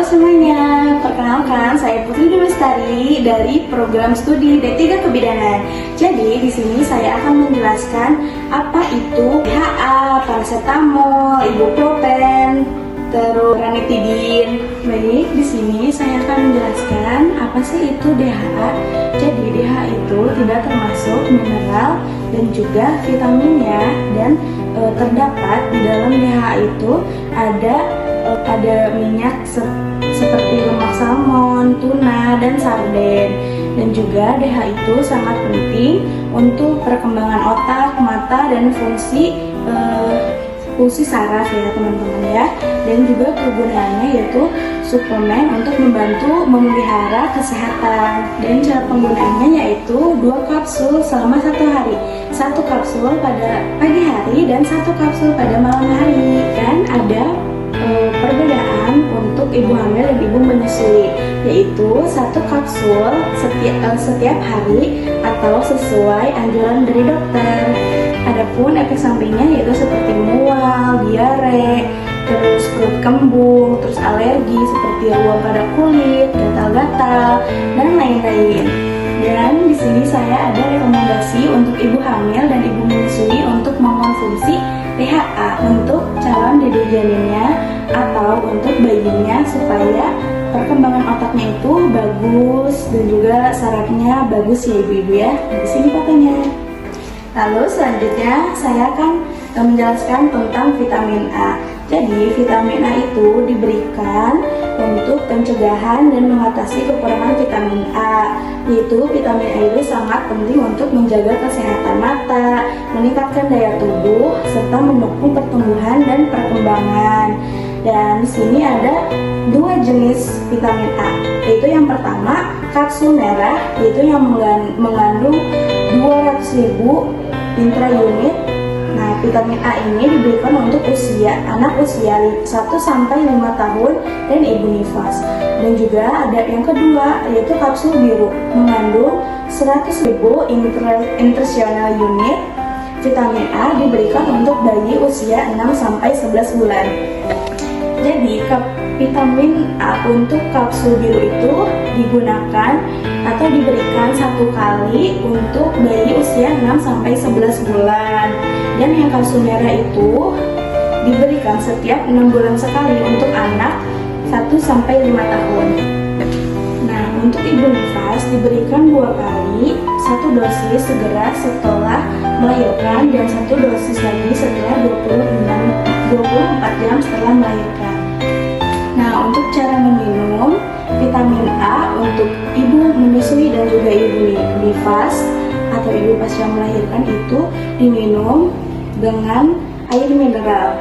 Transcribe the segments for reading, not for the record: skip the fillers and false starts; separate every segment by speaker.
Speaker 1: semuanya, perkenalkan saya Putri Lestari dari program studi D3 Kebidanan. Jadi di sini saya akan menjelaskan apa itu DHA, paracetamol, ibuprofen, terus ranitidin. Baik, di sini saya akan menjelaskan apa sih itu DHA. Jadi DHA itu tidak termasuk mineral dan juga vitaminnya, dan terdapat di dalam DHA itu ada minyak seperti lemak salmon, tuna, dan sarden. Dan juga DHA itu sangat penting untuk perkembangan otak, mata, dan fungsi saraf ya teman-teman ya. Dan juga kegunaannya yaitu suplemen untuk membantu memelihara kesehatan. Dan cara penggunaannya yaitu 2 kapsul selama 1 hari, 1 kapsul pada pagi hari dan 1 kapsul pada malam hari. Dan ada perbedaan untuk ibu hamil dan ibu menyusui, yaitu 1 kapsul setiap hari atau sesuai anjuran dari dokter. Adapun efek sampingnya yaitu seperti mual, diare, terus perut kembung, terus alergi seperti ruam pada kulit, gatal-gatal, dan lain-lain. Dan di sini saya ada rekomendasi untuk ibu hamil dan ibu menyusui untuk mengkonsumsi DHA untuk calon dede janinnya atau untuk bayinya supaya perkembangan otaknya itu bagus dan juga sarafnya bagus ya ibu-ibu ya. Di sini fotonya. Lalu selanjutnya saya akan menjelaskan tentang vitamin A. Jadi vitamin A itu diberikan untuk pencegahan dan mengatasi kekurangan vitamin A. Yaitu vitamin A itu sangat penting untuk menjaga kesehatan mata, meningkatkan daya tubuh, serta mendukung pertumbuhan dan perkembangan. Dan di sini ada 2 jenis vitamin A, yaitu yang pertama kapsul merah, yaitu yang mengandung 200.000 intraunit. Nah, vitamin A ini diberikan untuk anak usia 1-5 tahun dan ibu nifas. Dan juga ada yang kedua yaitu kapsul biru, mengandung 100.000 intrasional unit. Vitamin A diberikan untuk bayi usia 6-11 bulan. Jadi vitamin A untuk kapsul biru itu digunakan atau diberikan 1 kali untuk bayi usia 6-11 bulan. Dan yang kapsul merah itu diberikan setiap 6 bulan sekali untuk anak 1-5 tahun. Nah, untuk ibu nifas diberikan 2 kali, 1 dosis segera setelah melahirkan dan 1 dosis lagi setelah 24 jam setelah melahirkan. Nah, untuk cara meminum vitamin A untuk ibu menyusui dan juga ibu nifas atau ibu pasca melahirkan itu diminum dengan air mineral.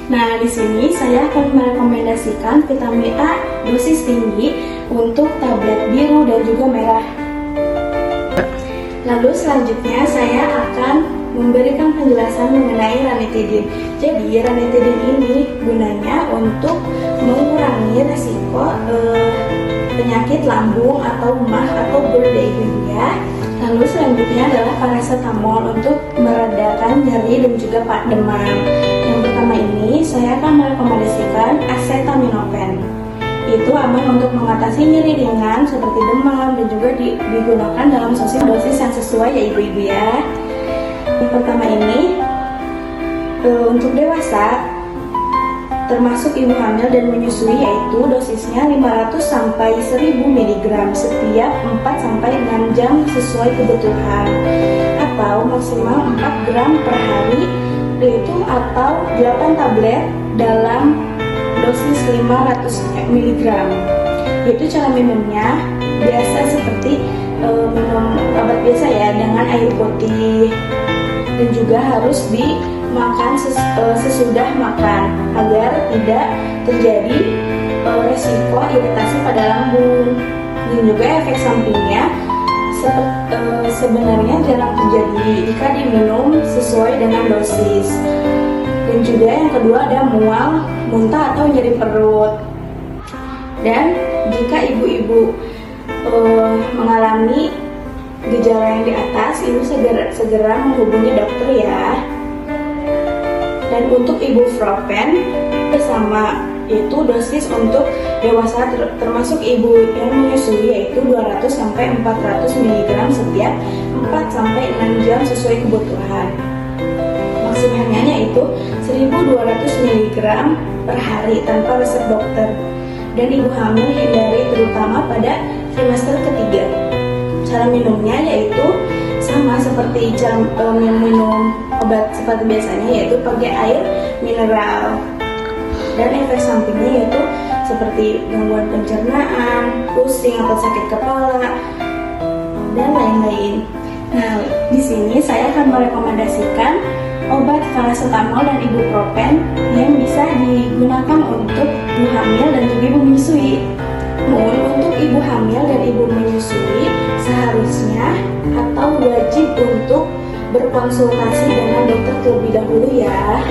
Speaker 1: Nah, di sini saya akan merekomendasikan vitamin A dosis tinggi untuk tablet biru dan juga merah. Lalu selanjutnya saya akan memberikan penjelasan mengenai ranitidin. Jadi ranitidin ini gunanya untuk mengurangi resiko penyakit lambung atau mah atau GERD ya ibu ya. Lalu selanjutnya adalah paracetamol untuk meredakan nyeri dan juga demam. Yang pertama ini saya akan merekomendasikan acetaminophen. Itu aman untuk mengatasi nyeri ringan seperti demam dan juga digunakan dalam dosis yang sesuai ya ibu-ibu ya. Yang pertama ini untuk dewasa termasuk ibu hamil dan menyusui, yaitu dosisnya 500-1000 mg setiap 4-6 jam sesuai kebutuhan, atau maksimal 4 gram per hari, yaitu atau 8 tablet dalam dosis 500 mg. Yaitu cara minumnya biasa seperti minum obat biasa ya, dengan air putih, dan juga harus dimakan sesudah makan agar tidak terjadi resiko iritasi pada lambung. Dan juga efek sampingnya sebenarnya jarang terjadi jika diminum sesuai dengan dosis. Dan juga yang kedua ada mual, muntah atau nyeri perut. Dan jika ibu-ibu mengalami gejala yang di atas, ibu segera menghubungi dokter ya. Dan untuk ibuprofen bersama yaitu dosis untuk dewasa termasuk ibu yang menyusui yaitu 200 sampai 400 mg setiap 4 sampai 6 jam sesuai kebutuhan. Maksimalnya yaitu 1200 mg per hari tanpa resep dokter. Dan ibu hamil hindari terutama pada trimester ketiga. Cara minumnya yaitu sama seperti cara minum obat seperti biasanya, yaitu pakai air mineral. Dan efek sampingnya yaitu seperti gangguan pencernaan, pusing atau sakit kepala, dan lain-lain. Nah, di sini saya akan merekomendasikan obat paracetamol dan ibuprofen yang bisa digunakan untuk ibu hamil dan juga ibu menyusui. Namun untuk ibu hamil dan ibu menyusui seharusnya atau wajib untuk berkonsultasi dengan dokter terlebih dahulu ya.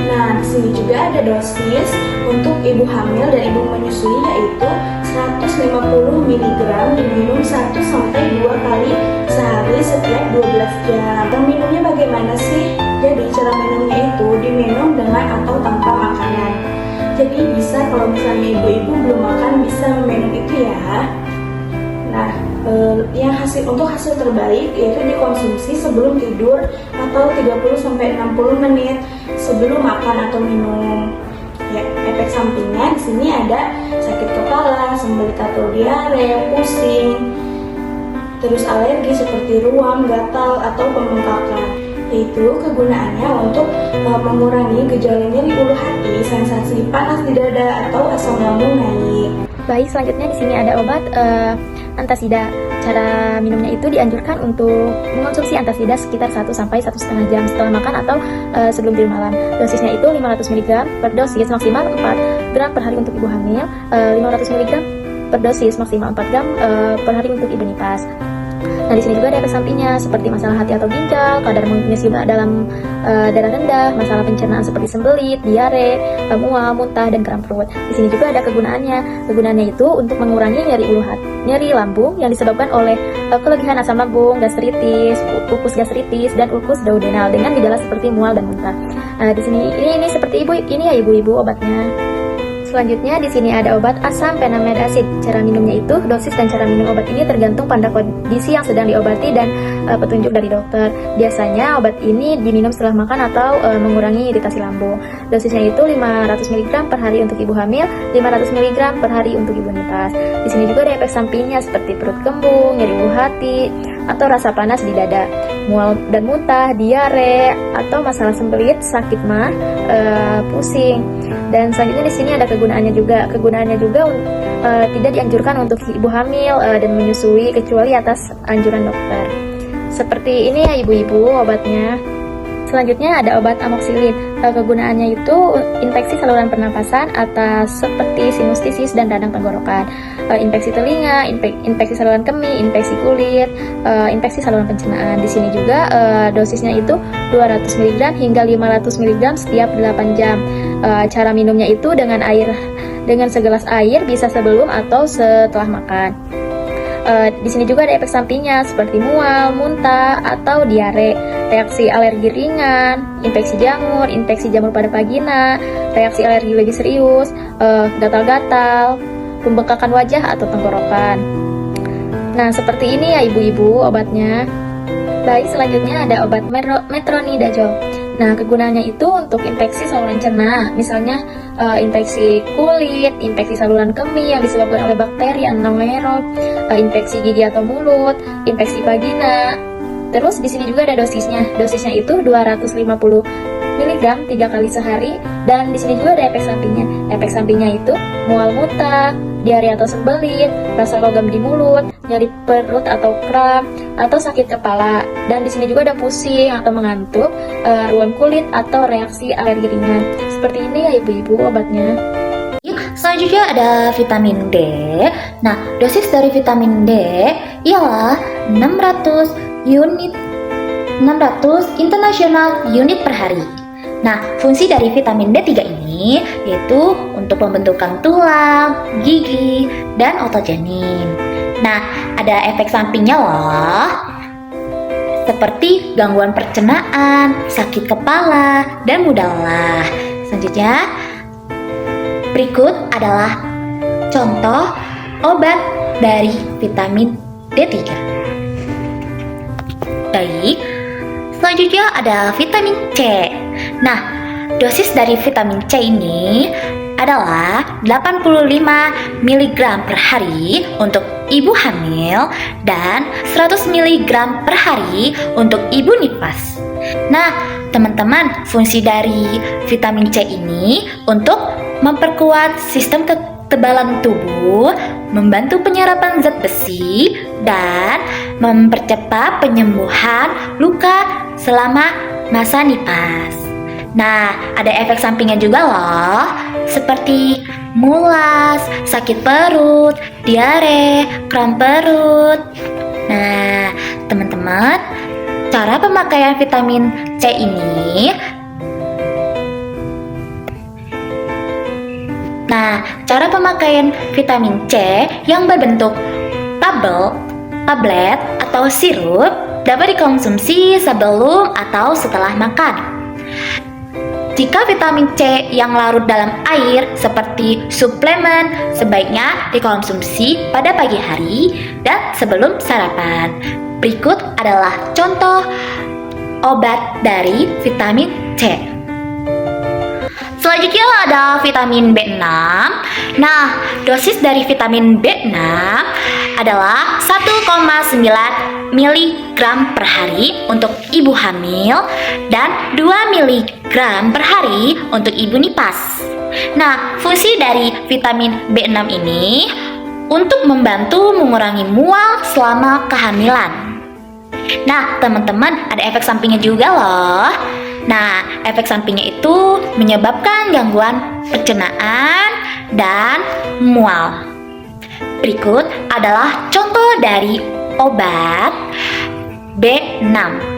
Speaker 1: Nah, di sini juga ada dosis untuk ibu hamil dan ibu menyusui yaitu 150 mg diminum 1 sampai 2 kali sehari setiap 12 jam. Minumnya bagaimana sih? Jadi cara minumnya itu diminum dengan atau tanpa makanan. Jadi bisa kalau misalnya ibu-ibu belum makan bisa meminum itu ya. Nah, yang untuk hasil terbaik yaitu dikonsumsi sebelum tidur atau 30 sampai 60 menit sebelum makan atau minum. Ya, efek sampingnya di sini ada sakit kepala, sembelit atau diare, pusing, terus alergi seperti ruam, gatal atau pembengkakan. Yaitu kegunaannya untuk mengurangi gejala nyeri ulu hati, sensasi panas di dada atau asam lambung naik.
Speaker 2: Baik, selanjutnya di sini ada obat antasida. Cara minumnya itu dianjurkan untuk mengonsumsi antasida sekitar 1 sampai 1,5 jam setelah makan atau sebelum tidur malam. Dosisnya itu 500 mg per dosis maksimal 4 gram per hari untuk ibu hamil, 500 mg per dosis maksimal 4 gram per hari untuk ibu nifas. Nah, di sini juga ada efek sampingnya seperti masalah hati atau ginjal, kadar magnesium dalam darah rendah, masalah pencernaan seperti sembelit, diare, mual, muntah, dan kram perut. Di sini juga ada kegunaannya. Kegunaannya itu untuk mengurangi nyeri ulu hati, nyeri lambung yang disebabkan oleh kelebihan asam lambung, gastritis, ulkus gastritis, dan ulkus duodenal dengan gejala seperti mual dan muntah. Di sini ini seperti ibu-ibu obatnya. Selanjutnya di sini ada obat asam penamed acid. Cara minumnya itu dosis dan cara minum obat ini tergantung pada kondisi yang sedang diobati dan petunjuk dari dokter. Biasanya obat ini diminum setelah makan atau mengurangi iritasi lambung. Dosisnya itu 500 mg per hari untuk ibu hamil, 500 mg per hari untuk ibu nifas. Di sini juga ada efek sampingnya seperti perut kembung, nyeri ulu hati, atau rasa panas di dada, mual dan muntah, diare, atau masalah sembelit, sakit mah, pusing. Dan selanjutnya di sini ada kegunaannya juga. Kegunaannya juga tidak dianjurkan untuk ibu hamil dan menyusui kecuali atas anjuran dokter. Seperti ini ya ibu-ibu obatnya. Selanjutnya ada obat amoxicillin. Kegunaannya itu infeksi saluran pernapasan atas seperti sinusitis dan radang tenggorokan, infeksi telinga, infeksi saluran kemih, infeksi kulit, infeksi saluran pencernaan. Di sini juga dosisnya itu 200 mg hingga 500 mg setiap 8 jam. Cara minumnya itu dengan segelas air bisa sebelum atau setelah makan. Di sini juga ada efek sampingnya seperti mual, muntah, atau diare, reaksi alergi ringan, infeksi jamur pada vagina, reaksi alergi lebih serius, gatal-gatal, pembengkakan wajah atau tenggorokan. Nah, seperti ini ya ibu-ibu obatnya. Baik, selanjutnya ada obat metronidazole. Nah, kegunaannya itu untuk infeksi saluran cerna, misalnya infeksi kulit, infeksi saluran kemih yang disebabkan oleh bakteri anaerob, infeksi gigi atau mulut, infeksi vagina. Terus di sini juga ada dosisnya. Dosisnya itu 250 mg 3 kali sehari, dan di sini juga ada efek sampingnya. Efek sampingnya itu mual muntah, diare atau sembelit, rasa logam di mulut, nyeri perut atau kram, atau sakit kepala. Dan di sini juga ada pusing atau mengantuk, ruam kulit atau reaksi alergi ringan. Seperti ini ya ibu-ibu obatnya.
Speaker 3: Selanjutnya ada vitamin D. Nah, dosis dari vitamin D ialah 600 international unit per hari. Nah, fungsi dari vitamin D3 ini yaitu untuk pembentukan tulang, gigi, dan otot janin. Nah, ada efek sampingnya loh, seperti gangguan pencernaan, sakit kepala, dan mudah lelah. Selanjutnya, Berikut adalah contoh obat dari vitamin D3. Baik, selanjutnya ada vitamin C. Nah, dosis dari vitamin C ini adalah 85 mg per hari untuk ibu hamil dan 100 mg per hari untuk ibu nifas. Nah, teman-teman, fungsi dari vitamin C ini untuk memperkuat sistem kekebalan tubuh, membantu penyerapan zat besi, dan mempercepat penyembuhan luka selama masa nifas. Nah, ada efek sampingnya juga loh, seperti mulas, sakit perut, diare, kram perut. Nah, teman-teman, cara pemakaian vitamin C ini cara pemakaian vitamin C yang berbentuk tablet atau sirup dapat dikonsumsi sebelum atau setelah makan. Jika vitamin C yang larut dalam air seperti suplemen sebaiknya dikonsumsi pada pagi hari dan sebelum sarapan. Berikut adalah contoh obat dari vitamin C. Selanjutnya ada vitamin B6. Nah, dosis dari vitamin B6 adalah 1,9 mg per hari untuk ibu hamil dan 2 mg per hari untuk ibu nifas. Nah, fungsi dari vitamin B6 ini untuk membantu mengurangi mual selama kehamilan. Nah, teman-teman, ada efek sampingnya juga loh. Nah, efek sampingnya itu menyebabkan gangguan pencernaan dan mual. Berikut adalah contoh dari obat B6.